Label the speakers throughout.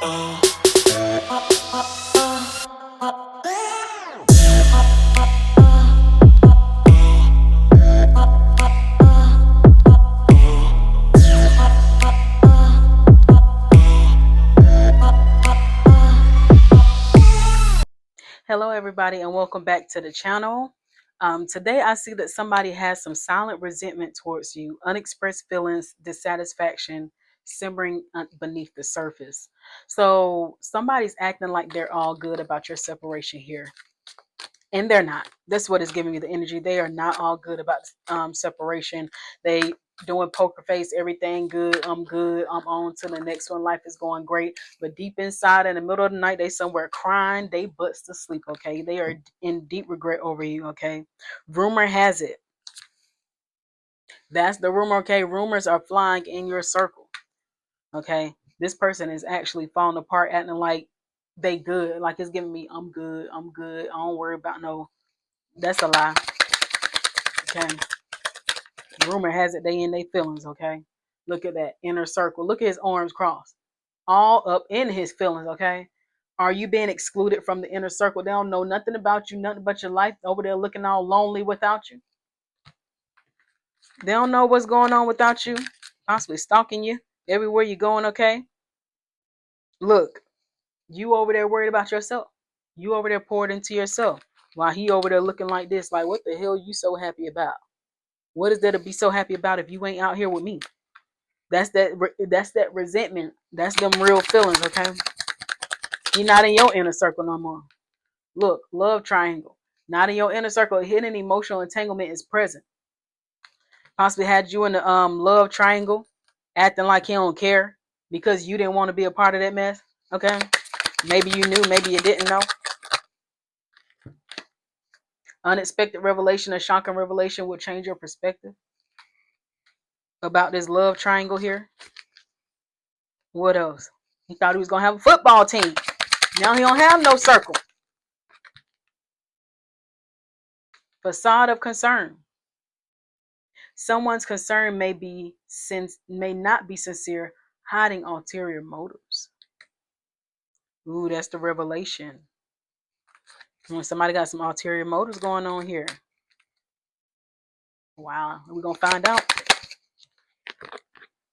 Speaker 1: Hello everybody and welcome back to the channel. Today I see that somebody has some silent resentment towards you, unexpressed feelings, dissatisfaction simmering beneath the surface. So somebody's acting like they're all good about your separation here, and they're not. That's what is giving me the energy. They are not all good about separation. They doing poker face, everything good, I'm on to the next one, life is going great. But deep inside, in the middle of the night, they somewhere crying they butts to sleep. Okay, they are in deep regret over you. Okay, rumor has it, that's the rumor. Okay, rumors are flying in your circle. Okay, this person is actually falling apart, acting like they good, like it's giving me I'm good, I don't worry about no. That's a lie. Okay, rumor has it they in their feelings. Okay, look at that inner circle, look at his arms crossed, all up in his feelings. Okay, are you being excluded from the inner circle? They don't know nothing about you, nothing but your life, over there looking all lonely without you. They don't know what's going on without you, possibly stalking you everywhere you're going. Okay, look, you over there worried about yourself, you over there poured into yourself, while he over there looking like this, like what the hell you so happy about? What is there to be so happy about if you ain't out here with me? That's that resentment. That's them real feelings. Okay, you're not in your inner circle no more. Look, love triangle, not in your inner circle. Hidden emotional entanglement is present. Possibly had you in the love triangle, acting like he don't care because you didn't want to be a part of that mess. Okay, maybe you knew, maybe you didn't know. Unexpected revelation, a shocking revelation will change your perspective about this love triangle here. What else? He thought he was gonna have a football team. Now he don't have no circle. Facade of concern. Someone's concern may not be sincere, hiding ulterior motives. Ooh, that's the revelation. When somebody got some ulterior motives going on here. Wow, we're gonna find out.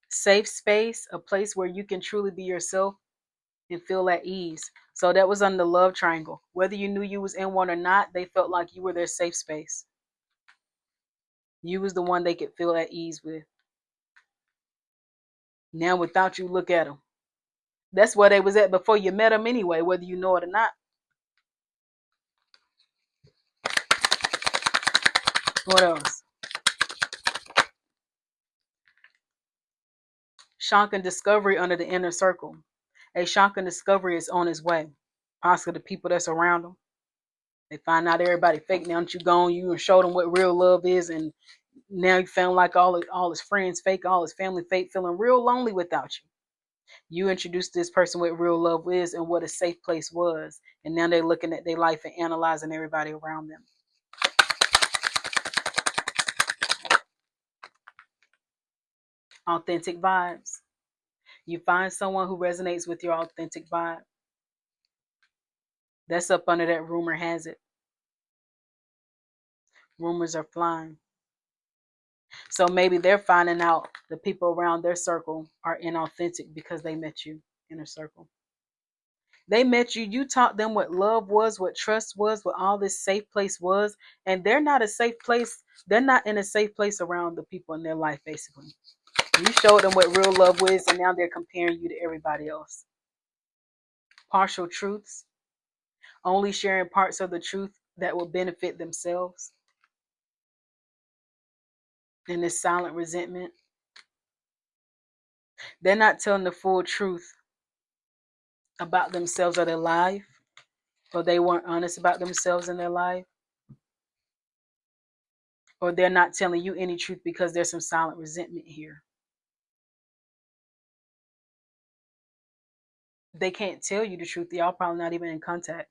Speaker 1: Safe space, a place where you can truly be yourself and feel at ease. So that was on the love triangle. Whether you knew you was in one or not, they felt like you were their safe space. You was the one they could feel at ease with. Now without you, look at them. That's where they was at before you met them anyway, whether you know it or not. What else? Shocking discovery under the inner circle. A shocking discovery is on its way. Possibly the people that's around them. They find out everybody fake. Now that you gone, you and show them what real love is, and now you found like all his friends fake, all his family fake, feeling real lonely without you. You introduced this person what real love is and what a safe place was, and now they're looking at their life and analyzing everybody around them. Authentic vibes. You find someone who resonates with your authentic vibe. That's up under that rumor has it. Rumors are flying. So maybe they're finding out the people around their circle are inauthentic because they met you in a circle. They met you, you taught them what love was, what trust was, what all this safe place was, and they're not a safe place. They're not in a safe place around the people in their life, basically. You showed them what real love was, and now they're comparing you to everybody else. Partial truths, only sharing parts of the truth that will benefit themselves. And this silent resentment. They're not telling the full truth about themselves or their life, or they weren't honest about themselves in their life, or they're not telling you any truth because there's some silent resentment here. They can't tell you the truth. Y'all probably not even in contact.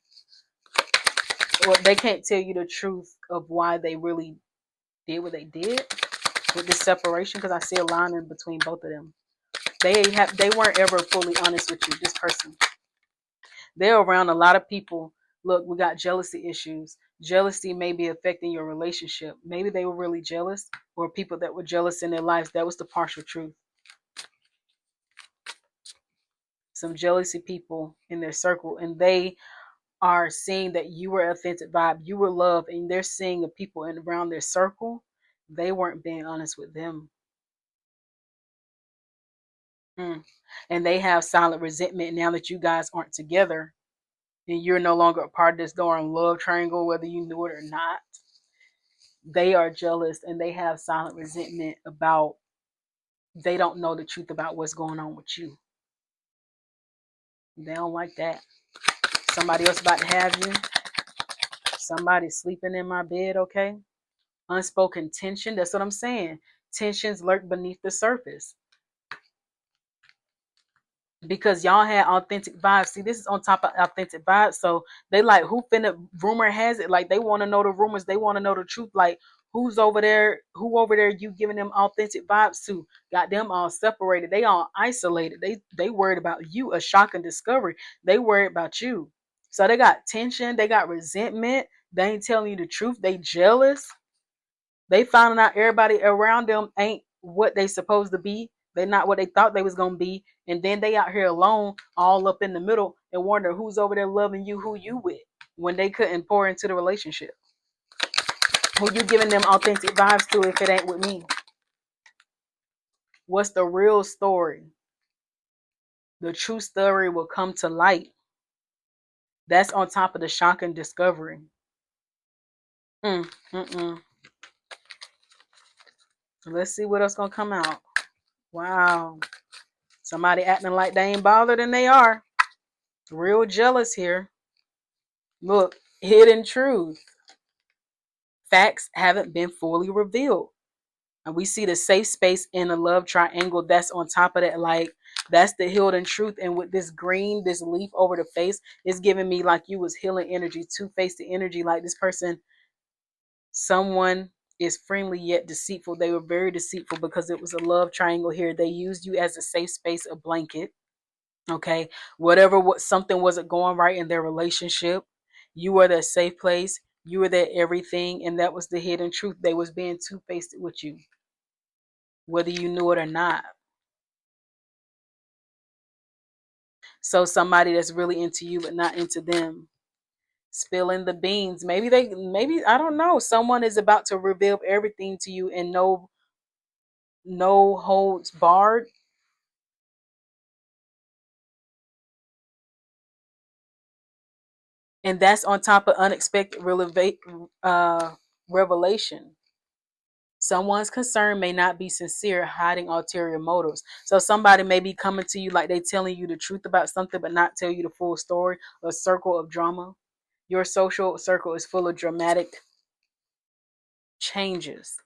Speaker 1: Or they can't tell you the truth of why they really did what they did with this separation, because I see a line in between both of them. They weren't ever fully honest with you, this person. They're around a lot of people. Look, we got jealousy issues. Jealousy may be affecting your relationship. Maybe they were really jealous, or people that were jealous in their lives. That was the partial truth. Some jealousy people in their circle, and they are seeing that you were authentic vibe, you were love, and they're seeing the people in around their circle, they weren't being honest with them. And they have silent resentment now that you guys aren't together and you're no longer a part of this darn love triangle, whether you knew it or not. They are jealous and they have silent resentment about, they don't know the truth about what's going on with you. They don't like that. Somebody else about to have you. Somebody sleeping in my bed, okay? Unspoken tension. That's what I'm saying. Tensions lurk beneath the surface. Because y'all had authentic vibes. See, this is on top of authentic vibes. So they like, who finna, rumor has it, like they want to know the rumors, they want to know the truth. Like, who's over there, who over there you giving them authentic vibes to? Got them all separated. They all isolated. They worried about you, a shocking discovery. They worried about you. So they got tension, they got resentment, they ain't telling you the truth, they jealous. They finding out everybody around them ain't what they supposed to be. They're not what they thought they was gonna be. And then they out here alone, all up in the middle, and wonder who's over there loving you, who you with, when they couldn't pour into the relationship. Who you giving them authentic vibes to if it ain't with me? What's the real story? The true story will come to light. That's on top of the shocking discovery. Mm, mm-mm. Let's see what else gonna come out. Wow. Somebody acting like they ain't bothered and they are. Real jealous here. Look, hidden truth. Facts haven't been fully revealed. And we see the safe space in a love triangle that's on top of that. Like, that's the hidden truth. And with this green, this leaf over the face, it's giving me like you was healing energy, two-faced energy. Like this person, someone is friendly yet deceitful. They were very deceitful because it was a love triangle here. They used you as a safe space, a blanket. Okay, whatever, what something wasn't going right in their relationship, you were their safe place, you were their everything, and that was the hidden truth. They was being two-faced with you, whether you knew it or not. So somebody that's really into you but not into them, spilling the beans. Maybe I don't know, someone is about to reveal everything to you, and no holds barred. And that's on top of unexpected revelation. Someone's concern may not be sincere, hiding ulterior motives. So somebody may be coming to you like they telling you the truth about something, but not tell you the full story. A circle of drama. Your social circle is full of dramatic changes.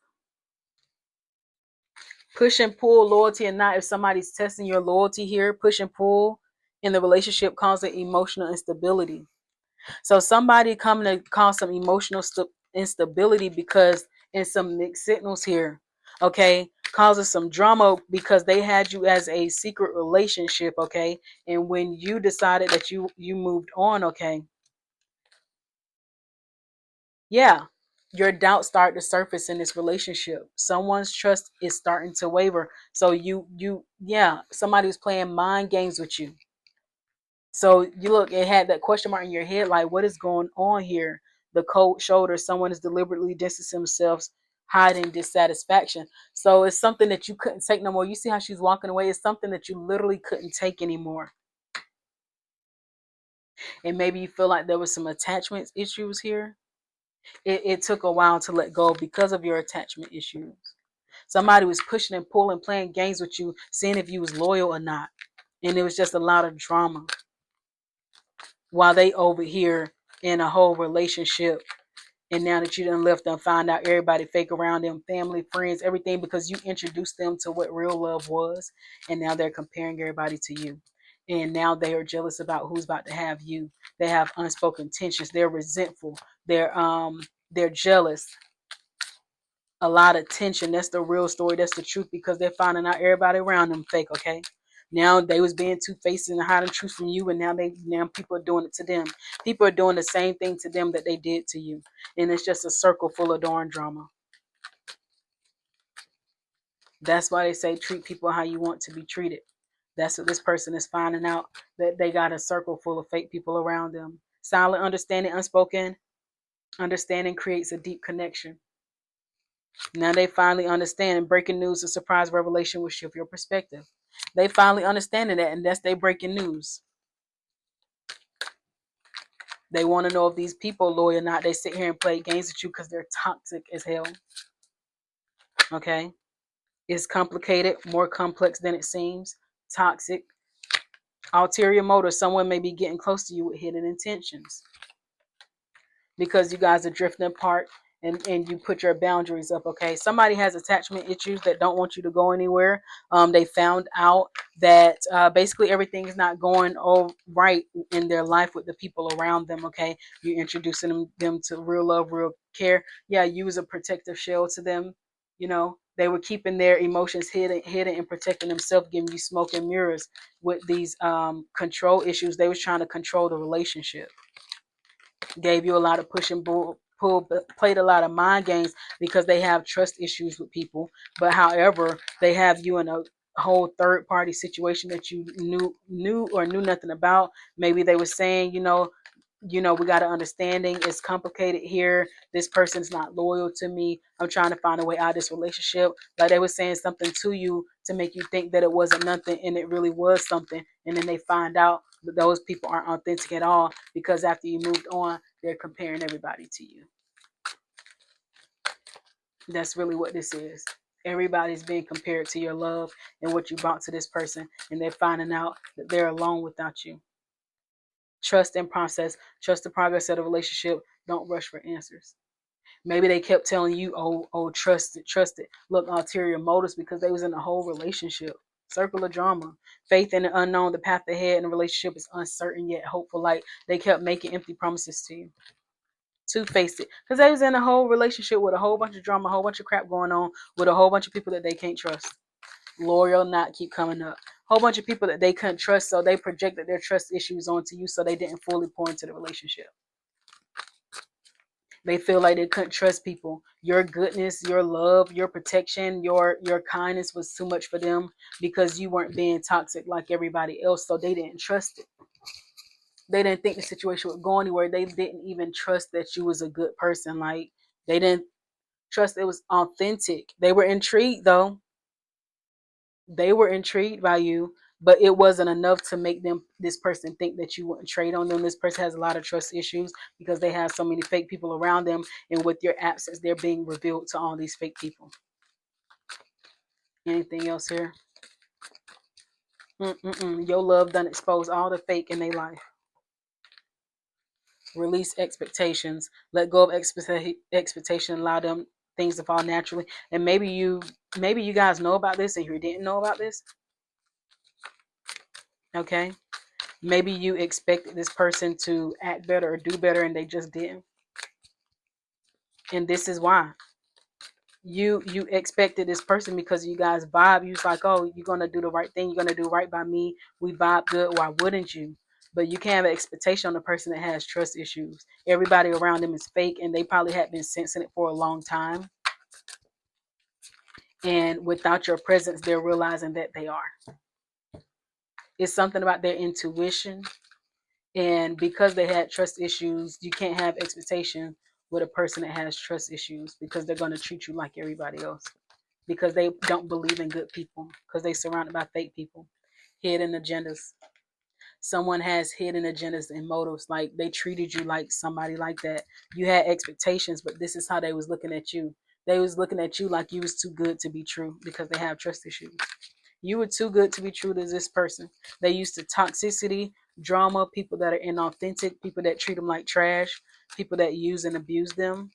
Speaker 1: Push and pull, loyalty or not. If somebody's testing your loyalty here, push and pull in the relationship causing emotional instability. So somebody coming to cause some emotional instability because in some mixed signals here, okay, causes some drama because they had you as a secret relationship, okay, and when you decided that you moved on, okay, yeah, your doubts start to surface in this relationship. Someone's trust is starting to waver. So yeah, somebody was playing mind games with you. So you look, it had that question mark in your head, like, what is going on here? The cold shoulder, someone is deliberately distancing themselves, hiding dissatisfaction. So it's something that you couldn't take no more. You see how she's walking away? It's something that you literally couldn't take anymore. And maybe you feel like there was some attachment issues here. It took a while to let go because of your attachment issues. Somebody was pushing and pulling, playing games with you, seeing if you was loyal or not. And it was just a lot of drama while they over here in a whole relationship. And now that you done left them, find out everybody fake around them, family, friends, everything, because you introduced them to what real love was. And now they're comparing everybody to you. And now they are jealous about who's about to have you. They have unspoken tensions. They're resentful. They're jealous. A lot of tension. That's the real story. That's the truth, because they're finding out everybody around them fake, okay? Now they was being two-faced and hiding truth from you, and now people are doing it to them. People are doing the same thing to them that they did to you, and it's just a circle full of darn drama. That's why they say treat people how you want to be treated. That's what this person is finding out, that they got a circle full of fake people around them. Silent understanding, unspoken understanding creates a deep connection. Now they finally understand, and breaking news, a surprise revelation will shift your perspective. They finally understanding that, and that's their breaking news. They want to know if these people are loyal or not. They sit here and play games with you because they're toxic as hell. Okay? It's complicated, more complex than it seems. Toxic. Ulterior motive. Someone may be getting close to you with hidden intentions, because you guys are drifting apart, and you put your boundaries up. Okay, somebody has attachment issues that don't want you to go anywhere. They found out that basically everything is not going all right in their life with the people around them. Okay, you're introducing them to real love, real care. Yeah, use a protective shell to them. You know, they were keeping their emotions hidden and protecting themselves, giving you smoke and mirrors with these control issues. They was trying to control the relationship, gave you a lot of push and pull, played a lot of mind games because they have trust issues with people. But however, they have you in a whole third party situation that you knew nothing about. Maybe they were saying, we got an understanding. It's complicated here. This person's not loyal to me. I'm trying to find a way out of this relationship. Like they were saying something to you to make you think that it wasn't nothing, and it really was something. And then they find out that those people aren't authentic at all, because after you moved on, they're comparing everybody to you. That's really what this is. Everybody's being compared to your love and what you brought to this person, and they're finding out that they're alone without you. Trust and process. Trust the progress of the relationship. Don't rush for answers. Maybe they kept telling you, oh, trust it, trust it. Look, ulterior motives, because they was in a whole relationship. Circle of drama. Faith in the unknown. The path ahead in the relationship is uncertain yet hopeful. Like they kept making empty promises to you. Two-faced it, because they was in a whole relationship with a whole bunch of drama, a whole bunch of crap going on, with a whole bunch of people that they can't trust. Loyal not keep coming up. Whole bunch of people that they couldn't trust, so they projected their trust issues onto you, so they didn't fully pour into the relationship. They feel like they couldn't trust people. Your goodness, your love, your protection, your kindness was too much for them, because you weren't being toxic like everybody else, so they didn't trust it. They didn't think the situation would go anywhere. They didn't even trust that you was a good person. Like they didn't trust it was authentic. They were intrigued though. They were intrigued by you, but it wasn't enough to make this person think that you wouldn't trade on them. This person has a lot of trust issues because they have so many fake people around them, and with your absence, they're being revealed to all these fake people. Anything else here? Your love done expose all the fake in their life. Release expectations. Let go of expectation. Allow them things to fall naturally. And maybe you guys know about this and you didn't know about this. Okay. Maybe you expected this person to act better or do better, and they just didn't. And this is why. You expected this person because you guys vibe. You was like, oh, you're gonna do the right thing. You're gonna do right by me. We vibe good. Why wouldn't you? But you can't have an expectation on a person that has trust issues. Everybody around them is fake, and they probably had been sensing it for a long time. And without your presence, they're realizing that they are. It's something about their intuition. And because they had trust issues, you can't have expectation with a person that has trust issues, because they're going to treat you like everybody else, because they don't believe in good people, because they're surrounded by fake people. Hidden agendas. Someone has hidden agendas and motives. Like they treated you like somebody like that. You had expectations, but this is how they was looking at you. They was looking at you like you was too good to be true, because they have trust issues. You were too good to be true to this person. They used to toxicity, drama, people that are inauthentic, people that treat them like trash, people that use and abuse them.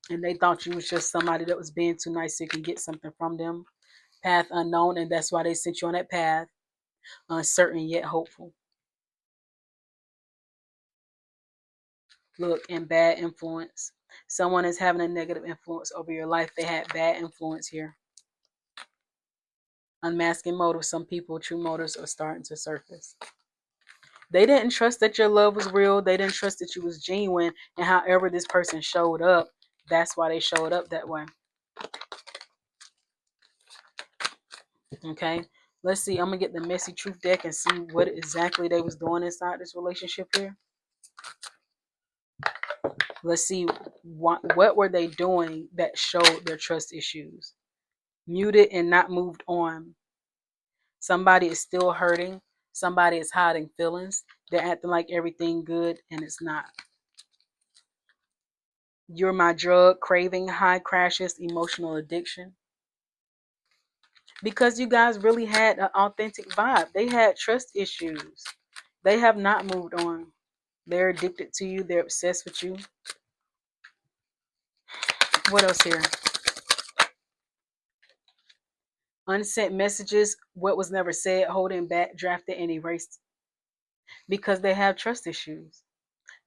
Speaker 1: And they thought you was just somebody that was being too nice so you can get something from them. Path unknown, and that's why they sent you on that path. Uncertain yet hopeful. Look, and bad influence. Someone is having a negative influence over your life. They had bad influence here. Unmasking motives. Some people, true motives are starting to surface. They didn't trust that your love was real. They didn't trust that you was genuine. And however this person showed up, that's why they showed up that way. Okay. Let's see. I'm going to get the messy truth deck and see what exactly they was doing inside this relationship here. Let's see what were they doing that showed their trust issues. Muted and not moved on. Somebody is still hurting. Somebody is hiding feelings. They're acting like everything good and it's not. You're my drug, craving, high crashes, emotional addiction. Because you guys really had an authentic vibe. They had trust issues. They have not moved on. They're addicted to you. They're obsessed with you. What else here? Unsent messages, what was never said, holding back, drafted, and erased. Because they have trust issues.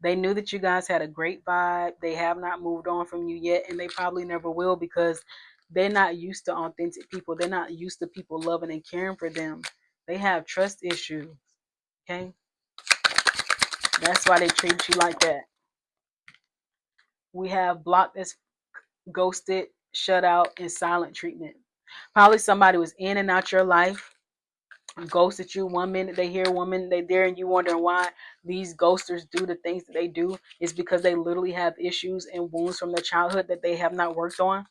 Speaker 1: They knew that you guys had a great vibe. They have not moved on from you yet, and they probably never will because they're not used to authentic people. They're not used to people loving and caring for them. They have trust issues. Okay? That's why they treat you like that. We have blocked as ghosted, shut out, and silent treatment. Probably somebody was in and out your life, ghosted you. 1 minute they here, 1 minute they there, and you wondering why these ghosters do the things that they do. Is because they literally have issues and wounds from their childhood that they have not worked on.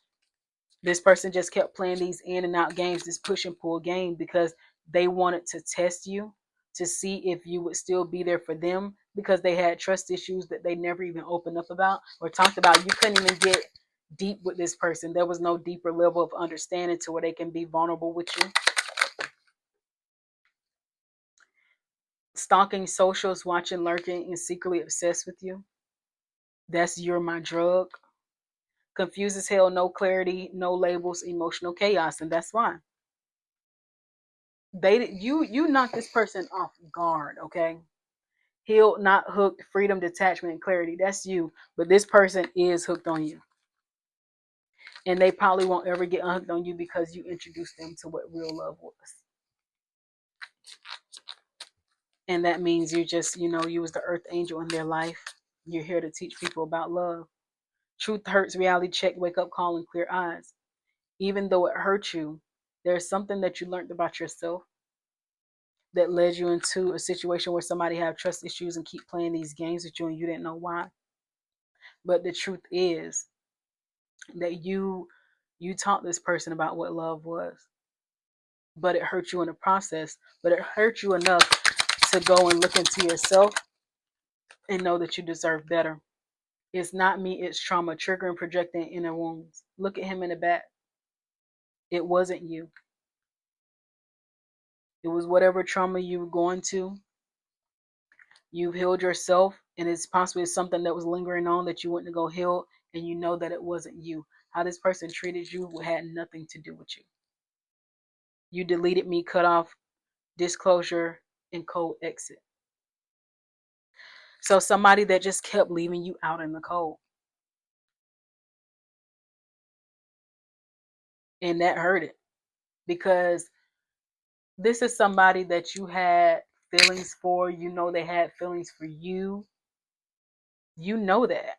Speaker 1: This person just kept playing these in and out games, this push and pull game, because they wanted to test you to see if you would still be there for them, because they had trust issues that they never even opened up about or talked about. You couldn't even get deep with this person. There was no deeper level of understanding to where they can be vulnerable with you. Stalking socials, watching, lurking, and secretly obsessed with you. That's you're my drug. Confused as hell, no clarity, no labels, emotional chaos, and that's why you knock this person off guard. Okay, healed, not hooked, freedom, detachment, and clarity. That's you, but this person is hooked on you, and they probably won't ever get unhooked on you because you introduced them to what real love was. And that means you just, you was the earth angel in their life. You're here to teach people about love. Truth hurts, reality check, wake up call, and clear eyes. Even though it hurt you, there's something that you learned about yourself that led you into a situation where somebody have trust issues and keep playing these games with you and you didn't know why. But the truth is that you taught this person about what love was. But it hurt you in the process. But it hurt you enough to go and look into yourself and know that you deserve better. It's not me, it's trauma, triggering, projecting inner wounds. Look at him in the back. It wasn't you. It was whatever trauma you were going to. You've healed yourself, and it's possibly something that was lingering on that you went to go heal, and you know that it wasn't you. How this person treated you had nothing to do with you. You deleted me, cut off, disclosure, and cold exit. So somebody that just kept leaving you out in the cold. And that hurt it because this is somebody that you had feelings for. You know they had feelings for you. You know that.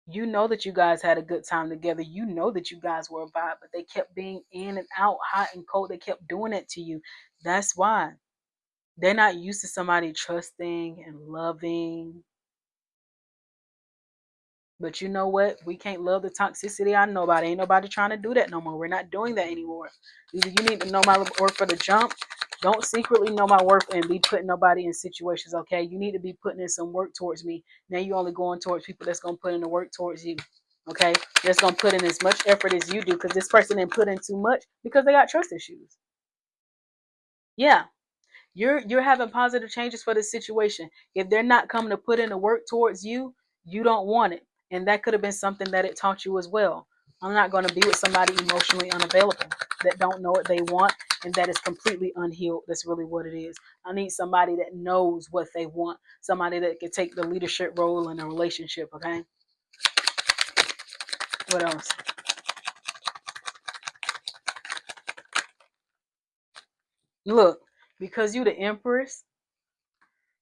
Speaker 1: You know that you guys had a good time together. You know that you guys were a vibe, but they kept being in and out, hot and cold. They kept doing it to you. That's why. They're not used to somebody trusting and loving. But you know what? We can't love the toxicity. I know about it. Ain't nobody trying to do that no more. We're not doing that anymore. Either you need to know my worth for the jump. Don't secretly know my worth and be putting nobody in situations, okay? You need to be putting in some work towards me. Now you only going towards people that's going to put in the work towards you, okay? That's going to put in as much effort as you do, because this person didn't put in too much because they got trust issues. Yeah, you're having positive changes for this situation. If they're not coming to put in the work towards you, you don't want it. And that could have been something that it taught you as well. I'm not going to be with somebody emotionally unavailable that don't know what they want and that is completely unhealed. That's really what it is. I need somebody that knows what they want, somebody that can take the leadership role in a relationship. Okay, what else? Look, because you the empress,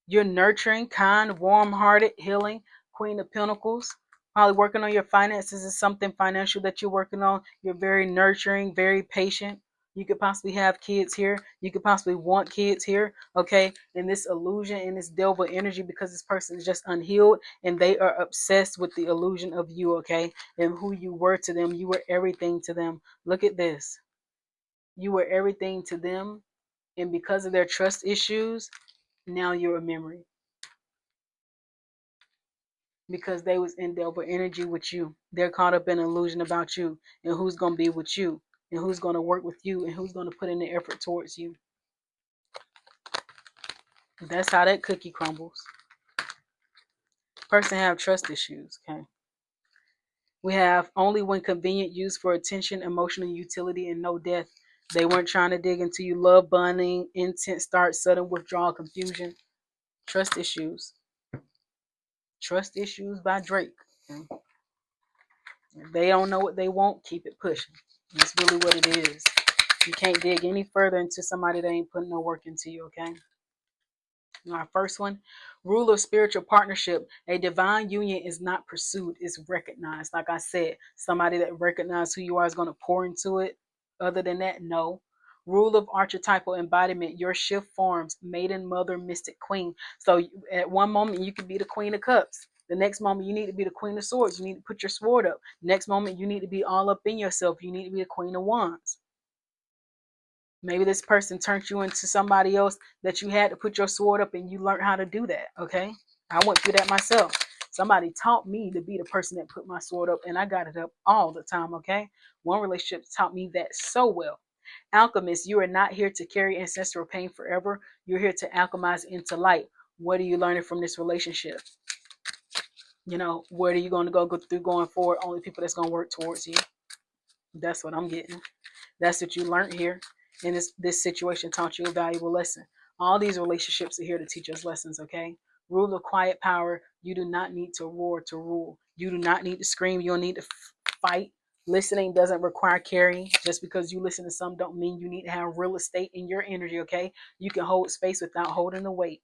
Speaker 1: you're nurturing, kind, warm-hearted, healing, Queen of Pentacles. Probably working on your finances is something financial that you're working on. You're very nurturing, very patient. You could possibly have kids here. You could possibly want kids here. Okay. And this illusion and this devil energy, because this person is just unhealed and they are obsessed with the illusion of you. Okay. And who you were to them. You were everything to them. Look at this. You were everything to them. And because of their trust issues, now you're a memory, because they was in double energy with you. They're caught up in an illusion about you and who's going to be with you and who's going to work with you and who's going to put in the effort towards you. That's how that cookie crumbles. Person have trust issues. Okay. We have only when convenient, used for attention, emotional utility, and no death. They weren't trying to dig into you. Love bonding, intense start, sudden withdrawal, confusion. Trust issues. Trust issues by Drake. Okay. If they don't know what they want, keep it pushing. That's really what it is. You can't dig any further into somebody that ain't putting no work into you, okay? Our first one, rule of spiritual partnership. A divine union is not pursued, it's recognized. Like I said, somebody that recognizes who you are is going to pour into it. Other than that, no. Rule of archetypal embodiment. Your shift forms maiden, mother, mystic, queen. So at one moment, you could be the queen of cups. The next moment, you need to be the queen of swords. You need to put your sword up. Next moment, you need to be all up in yourself. You need to be the queen of wands. Maybe this person turned you into somebody else that you had to put your sword up and you learned how to do that. Okay. I went through that myself. Somebody taught me to be the person that put my sword up and I got it up all the time. Okay. One relationship taught me that so well. Alchemist, you are not here to carry ancestral pain forever. You're here to alchemize into light. What are you learning from this relationship? You know, what are you going to go through going forward? Only people that's going to work towards you. That's what I'm getting. That's what you learned here. And this situation taught you a valuable lesson. All these relationships are here to teach us lessons, okay? Rule of quiet power. You do not need to roar to rule. You do not need to scream. You don't need to fight. Listening doesn't require caring. Just because you listen to some don't mean you need to have real estate in your energy, okay? You can hold space without holding the weight.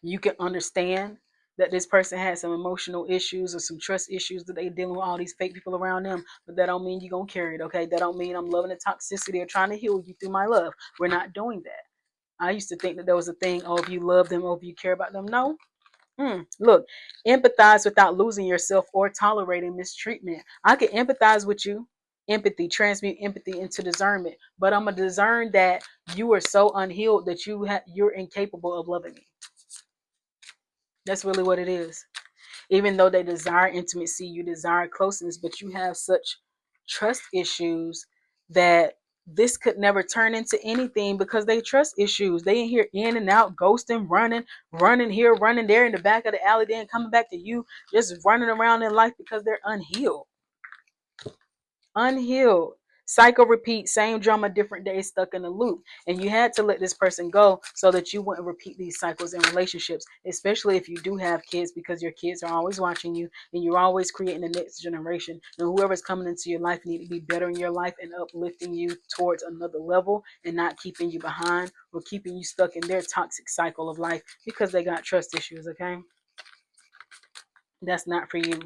Speaker 1: You can understand that this person has some emotional issues or some trust issues that they dealing with all these fake people around them, but that don't mean you're gonna carry it, okay? That don't mean I'm loving the toxicity or trying to heal you through my love. We're not doing that. I used to think that there was a thing, oh, if you love them, oh, if you care about them. No. Look, empathize without losing yourself or tolerating mistreatment. I can empathize with you. Empathy, transmute empathy into discernment, but I'm gonna discern that you are so unhealed that you're incapable of loving me. That's really what it is. Even though they desire intimacy, you desire closeness, but you have such trust issues that this could never turn into anything because they trust issues. They in here in and out, ghosting, running here, running there in the back of the alley, then coming back to you, just running around in life because they're unhealed. Unhealed. Cycle repeat, same drama, different days, stuck in a loop. And you had to let this person go so that you wouldn't repeat these cycles in relationships, especially if you do have kids, because your kids are always watching you and you're always creating the next generation. And whoever's coming into your life need to be better in your life and uplifting you towards another level and not keeping you behind or keeping you stuck in their toxic cycle of life because they got trust issues, okay? That's not for you.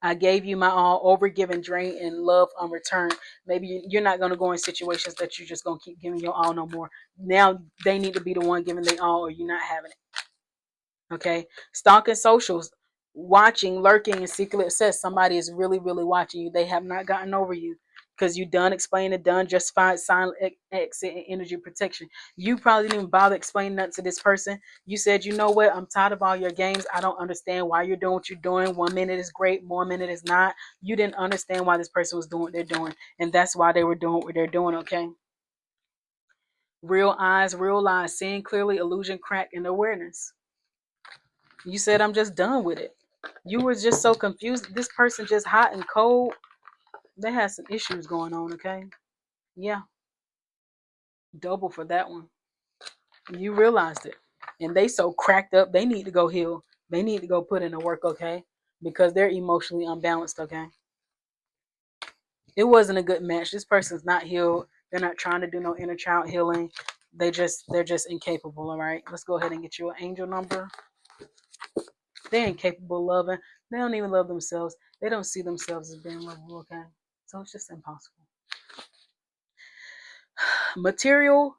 Speaker 1: I gave you my all, over, given, drain, and love unreturned. Maybe you're not going to go in situations that you're just going to keep giving your all no more. Now they need to be the one giving their all, or you're not having it. Okay. Stalking socials, watching, lurking, and secretly obsessed. Somebody is really, really watching you. They have not gotten over you because you done explaining, done justified, silent exit, and energy protection. You probably didn't even bother explaining that to this person. You said, you know what? I'm tired of all your games. I don't understand why you're doing what you're doing. 1 minute is great, 1 minute is not. You didn't understand why this person was doing what they're doing. And that's why they were doing what they're doing, okay? Real eyes, real lies, seeing clearly, illusion, crack, and awareness. You said, I'm just done with it. You were just so confused. This person just hot and cold. They had some issues going on, okay? Yeah, double for that one. You realized it. And they so cracked up, they need to go heal. They need to go put in the work, okay? Because they're emotionally unbalanced, okay? It wasn't a good match. This person's not healed. They're not trying to do no inner child healing. They're just incapable. All right. Let's go ahead and get you an angel number. They're incapable of loving. They don't even love themselves. They don't see themselves as being lovable. Okay. So it's just impossible. Material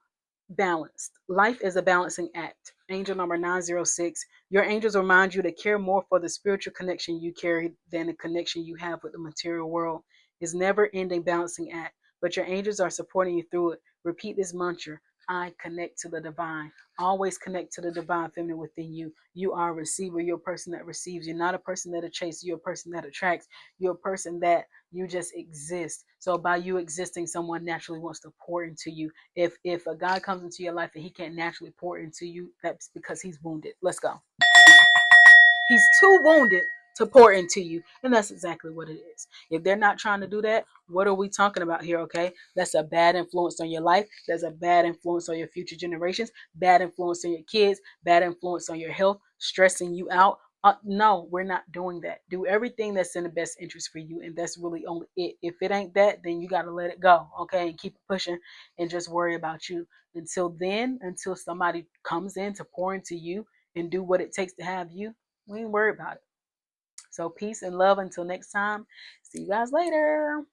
Speaker 1: balanced. Life is a balancing act. Angel number 906. Your angels remind you to care more for the spiritual connection you carry than the connection you have with the material world. It's never ending balancing act, but your angels are supporting you through it. Repeat this mantra. I connect to the divine. Always connect to the divine feminine within you. You are a receiver. You're a person that receives. You're not a person that chases. You're a person that attracts. You're a person that you just exist. So by you existing, someone naturally wants to pour into you. If a guy comes into your life and he can't naturally pour into you, that's because he's wounded. Let's go. He's too wounded to pour into you. And that's exactly what it is. If they're not trying to do that, what are we talking about here? Okay. That's a bad influence on your life. That's a bad influence on your future generations, bad influence on your kids, bad influence on your health, stressing you out. No, we're not doing that. Do everything that's in the best interest for you. And that's really only it. If it ain't that, then you got to let it go. Okay. And keep pushing and just worry about you. Until then, until somebody comes in to pour into you and do what it takes to have you, we ain't worried about it. So peace and love until next time. See you guys later.